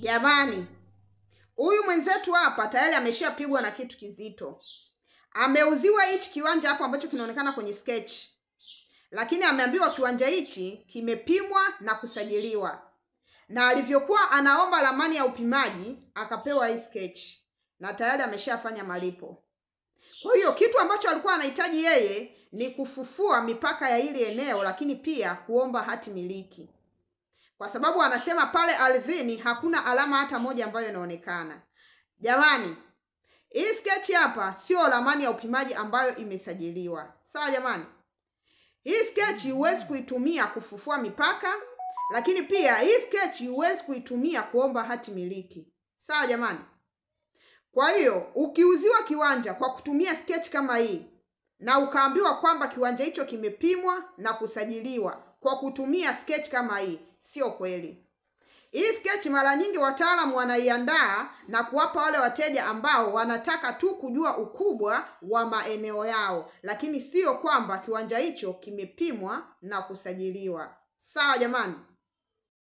Jamani, huyu mwenzetu hapa tayari ameshapigwa na kitu kizito. Ameuziwa hichi kiwanja hapo ambacho kinaonekana kwenye sketch. Lakini ameambiwa kiwanja hichi kimepimwa na kusajiliwa. Na alivyokuwa anaomba ramani ya upimaji, akapewa hii sketch. Na tayari ameshafanya malipo. Kwa hiyo kitu ambacho alikuwa anahitaji yeye ni kufufua mipaka ya hili eneo, lakini pia kuomba hati miliki. Kwa sababu anasema pale ardhini hakuna alama hata moja ambayo inaonekana. Jamani, hii sketch hapa sio ramani ya upimaji ambayo imesajiliwa. Sawa jamani? Hii sketch huwezi kuitumia kufufua mipaka, lakini pia hii sketch huwezi kuitumia kuomba hati miliki. Sawa jamani? Kwa hiyo, ukiuziwa kiwanja kwa kutumia sketch kama hii, na ukaambiwa kwamba kiwanja hicho kimepimwa na kusajiliwa kwa kutumia sketch kama hii, sio kweli. Hii sketch mara nyingi wataalamu wanaiandaa na kuwapa wale wateja ambao wanataka tu kujua ukubwa wa maeneo yao, lakini sio kwamba kiwanja hicho kimepimwa na kusajiliwa. Sawa jamani?